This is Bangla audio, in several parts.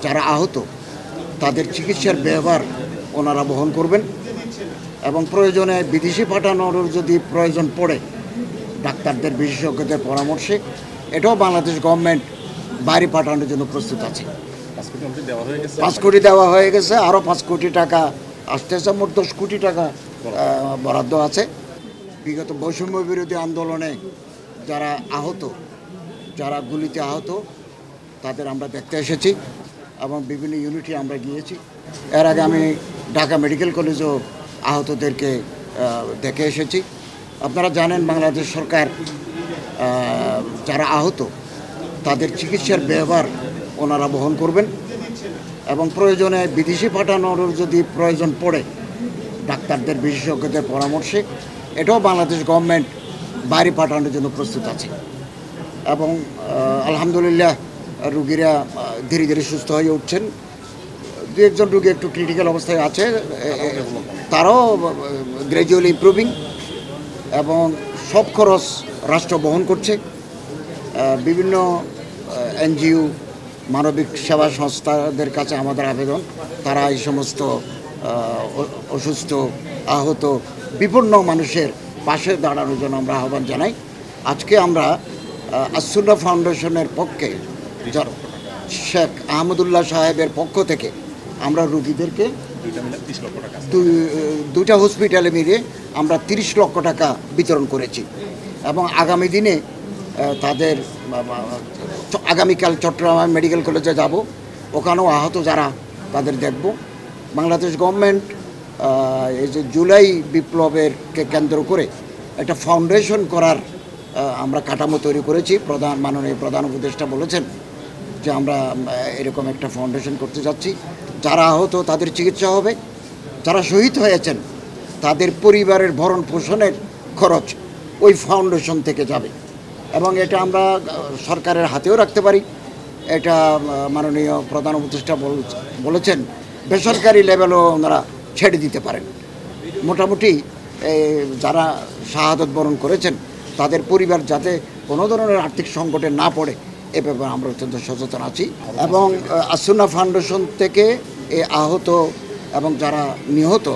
যারা আহত তাদের চিকিৎসার ব্যয়ভার ওনারা বহন করবেন এবং প্রয়োজনে বিদেশি পাঠানোর যদি প্রয়োজন পড়ে ডাক্তারদের বিশেষজ্ঞদের পরামর্শে এটাও বাংলাদেশ গভর্নমেন্ট বাইরে পাঠানোর জন্য প্রস্তুত আছে। 5 কোটি দেওয়া হয়ে গেছে, আরও 5 কোটি টাকা আসতেছে, মোট 10 কোটি টাকা বরাদ্দ আছে। বিগত বৈষম্য বিরোধী আন্দোলনে যারা আহত, যারা গুলিতে আহত তাদের আমরা দেখতে এসেছি এবং বিভিন্ন ইউনিটে আমরা গিয়েছি। এর আগে আমি ঢাকা মেডিকেল কলেজেও আহতদেরকে দেখে এসেছি। আপনারা জানেন বাংলাদেশ সরকার যারা আহত তাদের চিকিৎসার ব্যয়ভার ওনারা বহন করবেন এবং প্রয়োজনে বিদেশি পাঠানোর যদি প্রয়োজন পড়ে ডাক্তারদের বিশেষজ্ঞদের পরামর্শে এটাও বাংলাদেশ গভর্নমেন্ট বাইরে পাঠানোর জন্য প্রস্তুত আছে। এবং আলহামদুলিল্লাহ রুগীরা ধীরে ধীরে সুস্থ হয়ে উঠছেন। দু একজন রুগী একটু ক্রিটিক্যাল অবস্থায় আছে, তারাও গ্র্যাজুয়ালি ইমপ্রুভিং এবং সব খরচ রাষ্ট্র বহন করছে। বিভিন্ন এনজিও, মানবিক সেবা সংস্থাদের কাছে আমাদের আবেদন, তারা এই সমস্ত অসুস্থ, আহত, বিপন্ন মানুষের পাশে দাঁড়ানোর জন্য আমরা আহ্বান জানাই। আজকে আমরা আসুন্না ফাউন্ডেশনের পক্ষে শেখ আহমদুল্লাহ সাহেবের পক্ষ থেকে আমরা রুগীদেরকে দুইটা হসপিটালে মিলিয়ে আমরা 30 লক্ষ টাকা বিতরণ করেছি এবং আগামী দিনে তাদের আগামীকাল চট্টগ্রাম মেডিকেল কলেজে যাব, ওখানেও আহত যারা তাদের দেখব। বাংলাদেশ গভর্নমেন্ট এই যে জুলাই বিপ্লবেরকে কেন্দ্র করে একটা ফাউন্ডেশন করার আমরা কাঠামো তৈরি করেছি। মাননীয় প্রধান উপদেষ্টা বলেছেন যে আমরা এরকম একটা ফাউন্ডেশন করতে যাচ্ছি। যারা আহত তাদের চিকিৎসা হবে, যারা শহীদ হয়েছেন তাদের পরিবারের ভরণ পোষণের খরচ ওই ফাউন্ডেশন থেকে যাবে এবং এটা আমরা সরকারের হাতেও রাখতে পারি। এটা মাননীয় প্রধান উপদেষ্টা বলেছেন বেসরকারি লেভেলও ওনারা ছেড়ে দিতে পারেন। মোটামুটি যারা শাহাদত বরণ করেছেন তাদের পরিবার যাতে কোনো ধরনের আর্থিক সংকটে না পড়ে এ ব্যাপারে আমরা অত্যন্ত সচেতন আছি এবং আসুন্না ফাউন্ডেশন থেকে এই আহত এবং যারা নিহত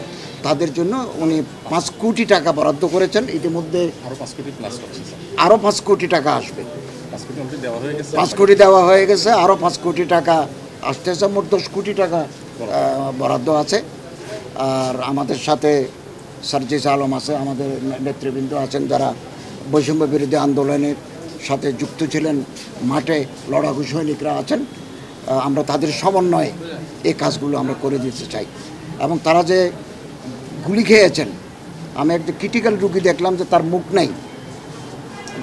তাদের জন্য উনি 5 কোটি টাকা বরাদ্দ করেছেন। ইতিমধ্যে আরও 5 কোটি টাকা আসবে। 5 কোটি দেওয়া হয়ে গেছে, আরও 5 কোটি টাকা আসতেছে, মোট 10 কোটি টাকা বরাদ্দ আছে। আর আমাদের সাথে সার্জিস আলম আছে, আমাদের নেতৃবৃন্দ আছেন যারা বৈষম্য বিরোধী আন্দোলনের সাথে যুক্ত ছিলেন, মাঠে লড়াকু সৈনিকরা আছেন। আমরা তাদের সমন্বয়ে এই কাজগুলো আমরা করে দিতে চাই এবং তারা যে গুলি খেয়েছেন, আমি একটা ক্রিটিক্যাল রুগী দেখলাম যে তার মুখ নেই।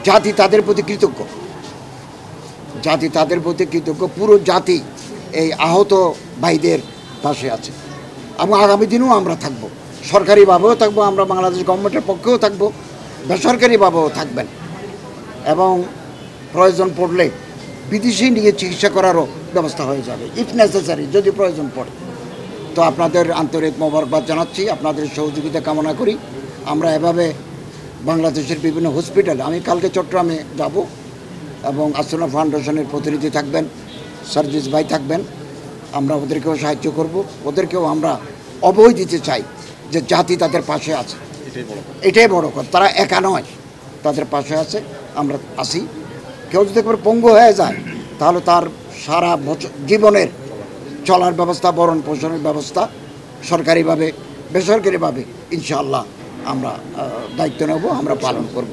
জাতি তাদের প্রতি কৃতজ্ঞ, জাতি তাদের প্রতি কৃতজ্ঞ, পুরো জাতি এই আহত ভাইদের পাশে আছে এবং আগামী দিনেও আমরা থাকব, সরকারিভাবেও থাকবো, আমরা বাংলাদেশ গভর্নমেন্টের পক্ষেও থাকবো, বেসরকারিভাবেও থাকবেন এবং প্রয়োজন পড়লে বিদেশি নিয়ে চিকিৎসা করারও ব্যবস্থা হয়ে যাবে ইফ নেসেসারি, যদি প্রয়োজন পড়ে। তো আপনাদের আন্তরিক মোবারকবাদ জানাচ্ছি, আপনাদের সহযোগিতা কামনা করি। আমরা এভাবে বাংলাদেশের বিভিন্ন হসপিটালে, আমি কালকে চট্টগ্রামে যাব এবং আসুন্না ফাউন্ডেশনের প্রতিনিধি থাকবেন, সার্জিস ভাই থাকবেন, আমরা ওদেরকেও সাহায্য করব। ওদেরকেও আমরা অবৈ দিতে চাই যে জাতি তাদের পাশে আছে, এটাই বড় কথা। তারা একা নয়, তাদের পাশে আছে, আমরা আসি। কেউ যদি একবার পঙ্গু হয়ে যায় তাহলে তার সারা জীবনের চলার ব্যবস্থা, ভরণ পোষণের ব্যবস্থা সরকারিভাবে বেসরকারিভাবে ইনশাআল্লাহ আমরা দায়িত্ব নেব, আমরা পালন করব।